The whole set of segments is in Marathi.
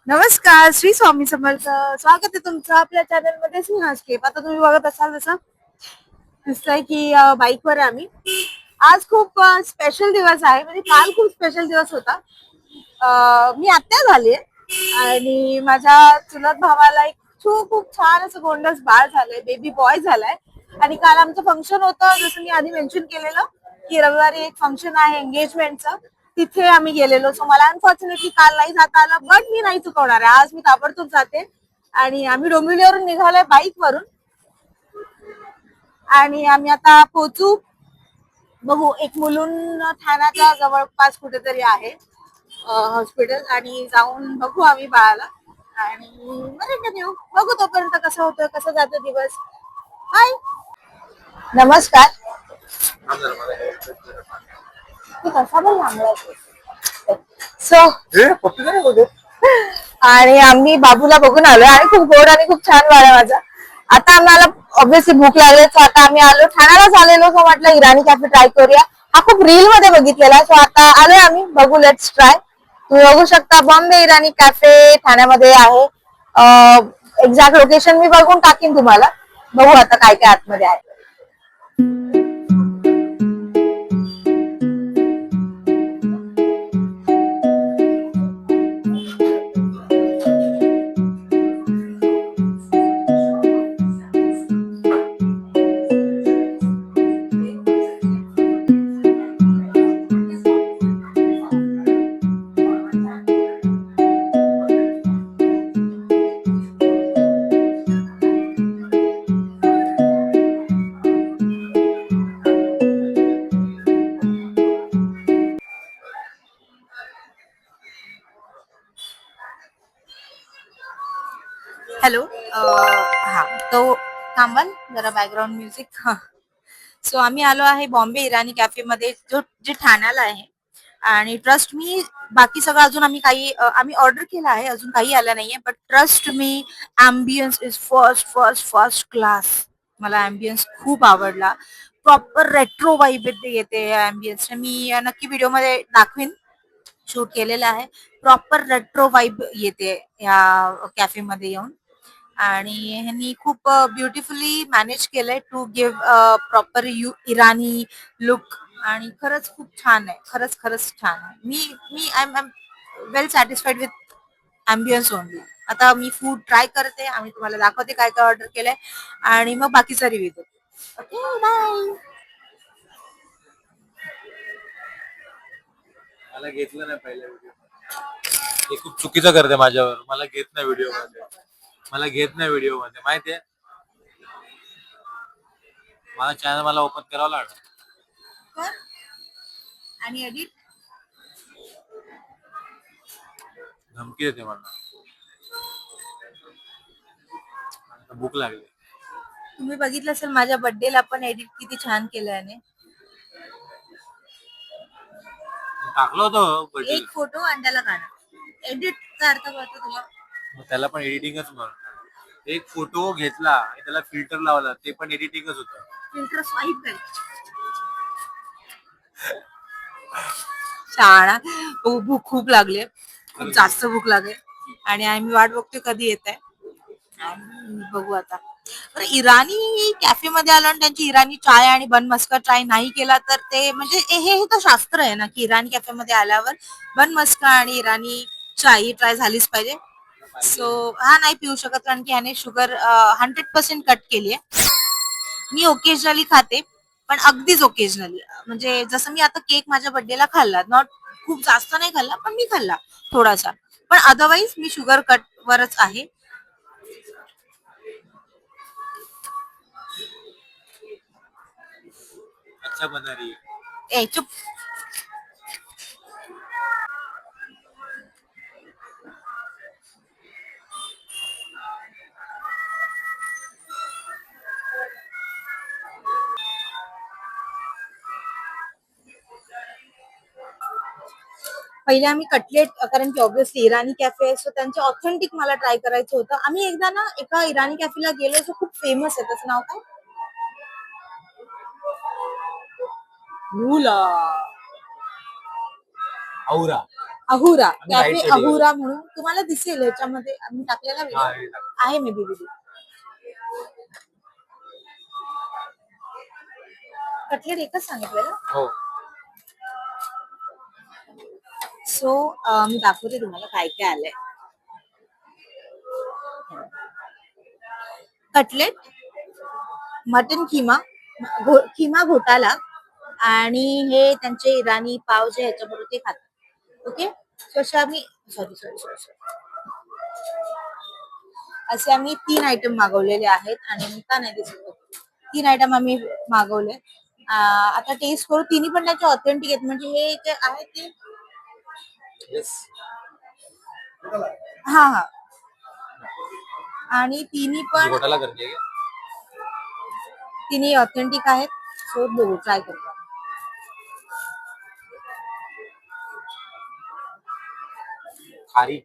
नमस्कार, श्री स्वामी समर्थ. स्वागत आहे तुमचं आपल्या चॅनल मध्ये सिंहास्केप. आता तुम्ही बघत असाल तसं दिसतंय की बाईकवर आहे आम्ही. आज खूप स्पेशल दिवस आहे, म्हणजे काल खूप स्पेशल दिवस होता. मी आत्या झाली आणि माझ्या चुलत भावाला एक खूप छान असं गोंडस बाळ झालंय, बेबी बॉय झालाय. आणि काल आमचं फंक्शन होतं, जसं मी आधी मेन्शन केलेलं की रविवारी एक फंक्शन आहे एंगेजमेंटचं. तिथे आम्ही गेलेलो. सो मला अनफॉर्च्युनेटली काल नाही जाता आलं, बट मी नाही चुकवणार आहे. आज मी ताबडतोब जाते आणि आम्ही डोंबिवलीवरून निघालोय बाईक वरून आणि आम्ही आता पोहोचू. बघू, एक मुलुंड ठाण्याच्या जवळपास कुठेतरी आहे हॉस्पिटल, आणि जाऊन बघू आम्ही बाळाला आणि मग रिटर्न येऊ. बघू तोपर्यंत कसं होतं, कसं जातो दिवस. हाय, नमस्कार. तू कसा पण लांबला सो आणि आम्ही बाबूला बघून आलोय आणि खूप गोड आणि खूप छान बाळ आहे माझा. आता आम्हाला ऑब्व्हियसली भूक लागली, सो आता आम्ही आलो ठाण्यालाच आलेलो. सो म्हटलं इराणी कॅफे ट्राय करूया. हा खूप रील मध्ये बघितलेला, सो आता आलोय आम्ही. बघू, लेट्स ट्राय. तुम्ही बघू शकता बॉम्बे इराणी कॅफे ठाण्यामध्ये आहे. एक्झॅक्ट लोकेशन मी बघून टाकीन तुम्हाला. बघू आता काय काय आतमध्ये आहे. हॅलो. हा, तो थांबाल जरा, बॅकग्राऊंड म्युझिक. हा. सो आम्ही आलो आहे बॉम्बे इराणी कॅफे मध्ये, जे ठाण्याला आहे. आणि ट्रस्ट मी, बाकी सगळं अजून आम्ही ऑर्डर केला आहे, अजून काही आलं नाहीये. But trust me, ambience is first first first class. मला अँबियन्स खूप आवडला. प्रॉपर रेट्रो वाईब येते अँबियन्स. मी नक्की व्हिडिओ मध्ये दाखवीन, शूट केलेला आहे. प्रॉपर रेट्रो वाईब येते या कॅफे मध्ये येऊन. आणि ह्यांनी खूप ब्युटिफुली मॅनेज केलंय to give proper Irani look. आणि खरंच खूप छान आहे, खरंच खरंच छान आहे. मी मी I am well satisfied with ambience only. आता मी फूड ट्राय करते आणि तुम्हाला दाखवते काय काय ऑर्डर केलंय, आणि मग बाकीचा रिव्ह्यू देते. Okay, bye. मला घेतलं नाही पहिल्या व्हिडिओ. हे खूप चुकीचं करते माझ्यावर. मला घेत नाही व्हिडिओ मध्ये. मला घेत नाही व्हिडिओ मध्ये, माहितीये. माझा चॅनल मला ओपन करावं लागणार. आणि एडिट. धमकी देते मला. भूक लागली. तुम्ही बघितलं असेल माझ्या बर्थडेला पण एडिट किती छान केलंय याने. टाकलं होतं बर्थडे. एक फोटो आणि त्याला काढा. एडिटचा अर्थ कळतो तुला? त्याला पण एडिटिंगच म्हणतात. एक फोटो घेतला आणि त्याला फिल्टर लावला, ते पण एडिटिंगच होतं. फिल्टर स्वाईप आहे. शाळा. भूक खूप लागली, खूप जास्त भूक लागली, आणि आम्ही वाट बघतोय कधी येत आहे. बघू आता. तर इराणी कॅफे मध्ये आलो आणि त्यांची इराणी चाय आणि बन मस्का ट्राय नाही केला तर ते म्हणजे हे तर शास्त्र आहे ना, की इराणी कॅफे मध्ये आल्यावर बन मस्का आणि इराणी चाय ट्राय झालीच पाहिजे. सो हा नाही पिऊ शकत, कारण की ह्याने शुगर 100% कट केली आहे. मी ओकेजनली खाते, पण अगदीच ओकेजनली. म्हणजे जसं मी आता केक माझ्या बर्थडेला खाल्ला, नॉट खूप जास्त नाही खाल्ला, पण मी खाल्ला थोडासा. पण अदरवाईज मी शुगर कट वरच आहे. अच्छा बना रही है. ए चुप. पहिले आम्ही कटलेट, कारण की ऑब्व्हियसली इराणी कॅफे आहे, सो त्यांचे ऑथेंटिक मला ट्राय करायचं होतं. आम्ही एकदा ना एका इराणी कॅफेला गेलो, जो खूप फेमस आहे. त्याचं नाव काय? लुला. औरा. अहुरा आम्ही कॅफे right side ला गेलो. अहुरा म्हणून तुम्हाला दिसेल ह्याच्यामध्ये आम्ही टाकलेला हा, व्हिडिओ हे टाक. आहे मे बी व्हिडिओ. कटलेट एकच सांगितलेलं. हो. सो मी दाखवते तुम्हाला काय काय आलंय. कटलेट, मटन किमा, किमा घोटाला आणि हे त्यांचे इराणी पाव जे ह्याच्याबरोबर ते खातात. ओके, सो असे आम्ही सॉरी सॉरी सॉरी सॉरी असे आम्ही 3 आयटम मागवलेले आहेत आणि मी का नाही दिसत 3 आयटम आम्ही मागवले. आता टेस्ट करू. तिन्ही पण त्याचे ऑथेंटिक आहेत म्हणजे हे जे आहे ते येस. हा हा आणि तिन्ही पण घोटाला करते का? तिन्ही ऑथेंटिक आहेत. सो बघू ट्राय करतो. खारी.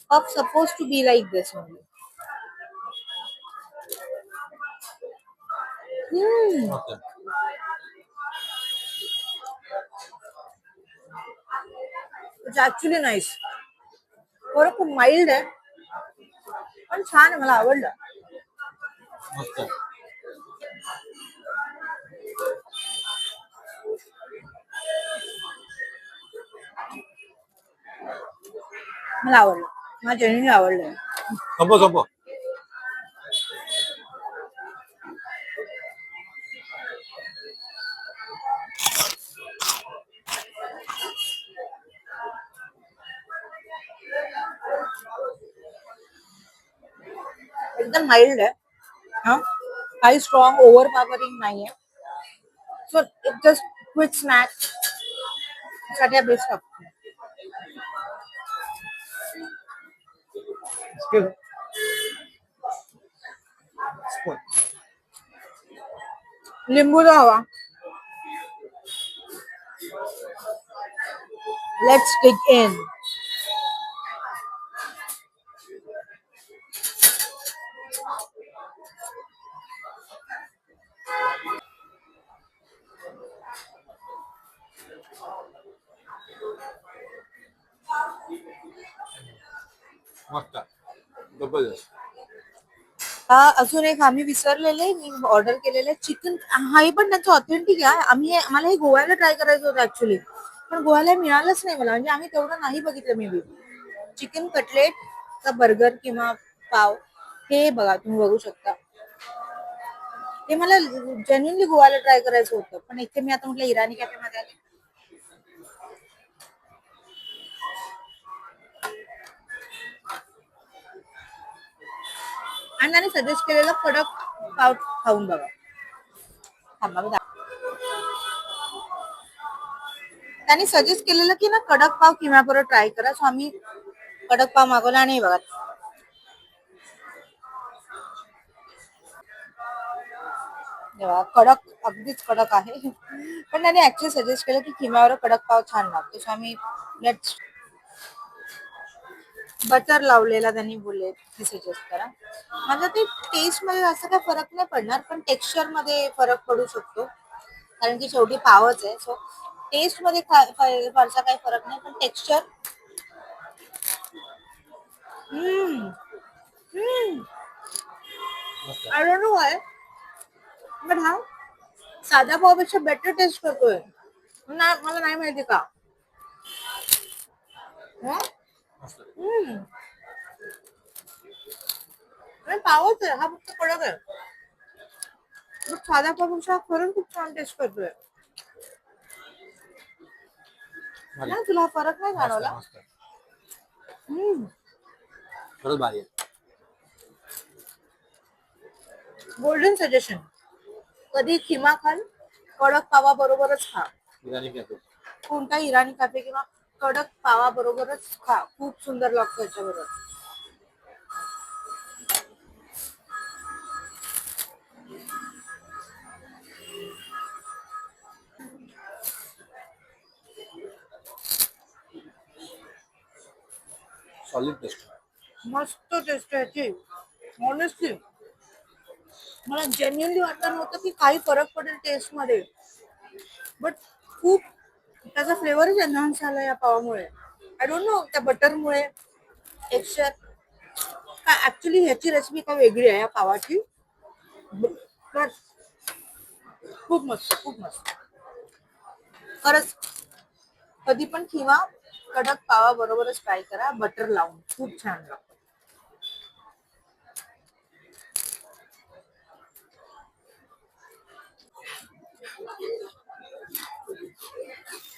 Puff supposed to be like this only. Okay. It's actually nice. थोडं खूप माइल्ड आहे पण छान आहे, मला आवडलं. मस्त. मला आवडलं, मला जेन्युइनली आवडलं. संपव संपव. एकदम माइल्ड आहे. हा, काही स्ट्रॉंग ओव्हर पॉवरिंग नाहीये. So it just quick snack साठी बेस्ट ऑप्शन. लिंबूचा हवा. Let's dig in. मस्त. जबरदस्त. अजून एक आम्ही विसरलेले, मी ऑर्डर केलेले चिकन. हा पण त्यांचं ऑथेंटिक आहे. आम्हाला हे गोव्याला ट्राय करायचं होतं ऍक्च्युली, पण गोव्याला मिळालंच नाही मला, म्हणजे आम्ही तेवढं नाही बघितलं. मे बी चिकन कटलेट का बर्गर किंवा पाव, हे बघा तुम्ही बघू शकता. हे मला जेन्युइनली गोव्याला ट्राय करायचं होतं, पण इथे मी आता म्हटलं इराणी कॅफे मध्ये आले. आणि त्याने सजेस्ट केलेलं कडक पाव खाऊन बघा. त्यांनी सजेस्ट केलेलं की ना कडक पाव किंवा बरोबर ट्राय करा. सो आम्ही कडक पाव मागवला आणि बघा कडक, अगदीच कडक आहे. पण त्याने ऍक्च्युली सजेस्ट केलं की किम्यावर कडक पाव छान लागतो. सो आम्ही लेट्स बटर लावलेला त्यांनी बोलले की सजेस्ट करा. माझा ते टेस्ट मध्ये असं काय फरक नाही पडणार, पण टेक्स्चर मध्ये फरक पडू शकतो कारण की शेवटी पावच आहे. सो टेस्ट मध्ये फारसा काही फरक नाही, पण texture I don't know why, but हा साध्या पावपेक्षा बेटर टेस्ट करतोय. मला नाही माहिती का. पावच आहे हा, फक्त कडक आहे. साध्या पावपेक्षा खरंच खूप छान टेस्ट करतोय. ना तुला फरक नाही जाणवला? खरंच भारी आहे. गोल्डन सजेशन, कधी खिमा खाल कडक पावा बरोबरच खा. इराणी कॅफे. कोणता इराणी कॅफे किंवा कडक पावा बरोबरच खा, खूप सुंदर लागतो याच्याबरोबर. Solid taste. मस्त टेस्ट आहे याची. ऑनेस्टली मला जेन्युइनली वाटलं नव्हतं की काही फरक पडेल टेस्ट मध्ये, बट खूप त्याचा फ्लेवरच एनहान्स झाला या पावामुळे. आय डोंट नो त्या बटरमुळे टेक्स्चर काय. ऍक्च्युली ह्याची रेसिपी काय वेगळी आहे या पावाची. पण खूप मस्त, खूप मस्त खरंच. कधी पण किंवा कडक पावा बरोबरच ट्राय करा बटर लावून, खूप छान लागतं.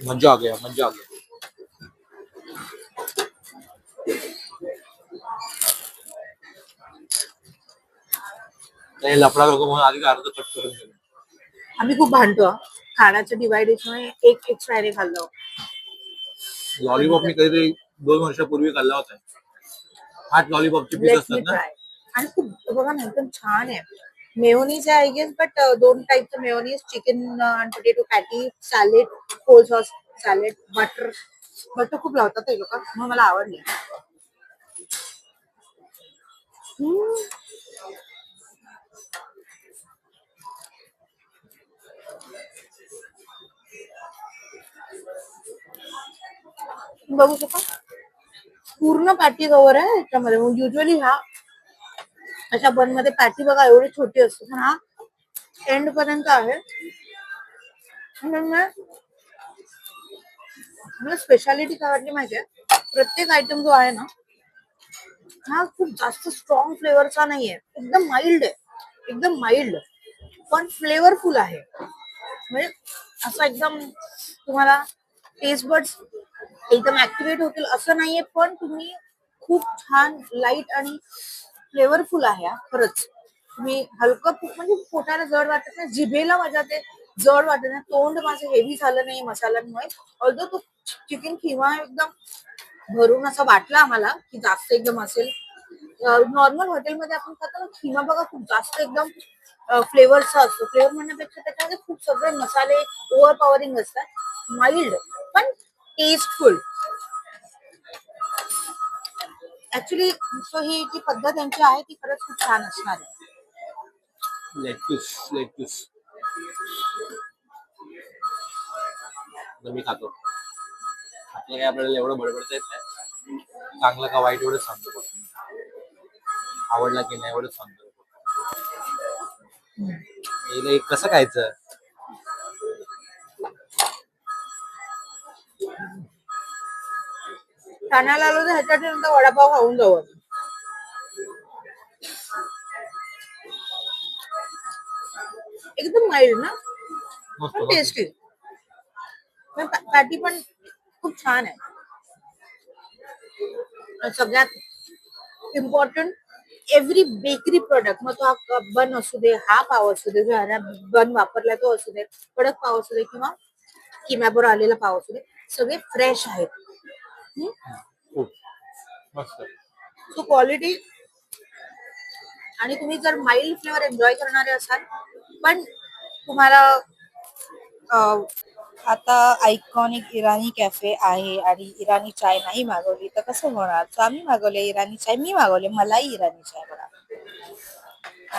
मजा आ गया, मजा आ गया. ते लफडा नको म्हणून आधी अर्ध कट करून दिलं. आम्ही खूप भांडतो हा. खाण्याच्या डिवायडेशनमुळे एक एक्स्ट्रा ने खाल्लं. लॉलीपॉप मी कधीतरी 2 वर्षापूर्वी खाल्ला होता. 8 लॉलीपॉपचे पीस लेट असतात मी ना. ट्राय. आणि खूप बघा ना एकदम छान आहे. मेयोनीज आहे आय गेस, बट 2 टाईपचं मेयोनीज, चिकन आणि potato patty, salad, cold sauce salad, butter. Butter खूप लावतात ते लोक, मग मला आवडले. हम्म. बघू शकता पूर्ण पॅटी कवर आहे याच्यामध्ये. युजली हा अशा बन मध्ये पॅटी बघा एवढी छोटी असते, पण हा एंड पर्यंत आहे. मला स्पेशालिटी काय वाटली माहितीये, प्रत्येक आयटम जो आहे ना हा खूप जास्त स्ट्रॉंग फ्लेवरचा नाहीये, एकदम माइल्ड आहे. एकदम माइल्ड पण फ्लेवरफुल आहे. म्हणजे असं एकदम तुम्हाला टेस्ट बड्स एकदम ऍक्टिव्हेट होतील असं नाहीये, पण तुम्ही खूप छान लाईट आणि फ्लेवरफुल आहे हा, खरंच. तुम्ही हलकं म्हणजे पोटाला जड वाटत नाही, जिभेला माझ्या ते जड वाटत नाही, तोंड माझं हेवी झालं नाही मसाल्यांमुळे. ऑल्दो तो चिकन किमा एकदम भरून असं वाटलं आम्हाला की जास्त एकदम असेल. नॉर्मल हॉटेलमध्ये आपण खातो ना खिमा बघा खूप जास्त एकदम फ्लेवरचा असतो. फ्लेवर म्हणण्यापेक्षा त्याच्यामध्ये खूप सगळे मसाले ओव्हर पॉवरिंग असतात. माइल्ड पण टेस्टफुल. ऍक्च्युली सो ही जी पद्धत त्यांची आहे ती खरंच खूप छान असणार आहे. लेग पीस मी खातो. आपलं काय आपल्याला एवढं बडबडता येत नाही. चांगलं का वाईट एवढंच सांगतो. आवडला की नाही एवढंच सांगतो. हे कसं खायचं. ठाण्याला आलो तर ह्याच्यासाठी नंतर वडापाव खाऊन जाऊ. एकदम माइल्ड ना, मस्त पण मस्त. टेस्टी. पॅटी पण खूप छान आहे. आणि सगळ्यात इम्पॉर्टंट एव्हरी बेकरी प्रोडक्ट, मग तो हा बन असू दे, हा पाव असू दे, जो बन वापरला तो असू दे, कडक पाव असू दे किंवा किम्याबरोबर आलेला पाव असू दे, सगळे फ्रेश आहेत. खूप मस्त. So quality. आणि तुम्ही जर माइल्ड फ्लेवर एन्जॉय करणारे असाल, पण तुम्हाला आता आयकॉनिक इराणी कॅफे आहे आणि इराणी चाय नाही मागवली तर कसं होणार. तर आम्ही मागवले इराणी चाय, मी मागवले मलाई इराणी चाय बघा.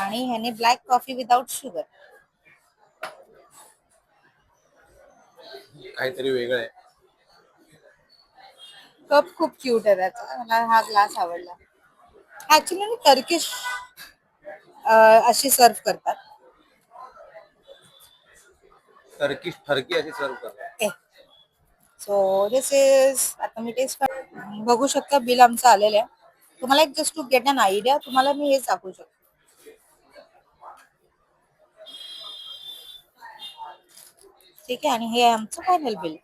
आणि ह्याने ब्लॅक कॉफी विदाउट शुगर. काहीतरी वेगळं आहे. कप खूप क्यूट आहे त्याचा, मला हा ग्लास आवडला. ऍक्च्युली टर्किश अशी सर्व करतात. टर्की अशी सर्व करतात. सो दिस इज, आता मी टेस्ट बघू शकता. बिल आमचं आलेलं आहे. तुम्हाला एक just to get an idea तुम्हाला मी हेच दाखवू शकतो. ठीक आहे, आणि हे आमचं फायनल बिल.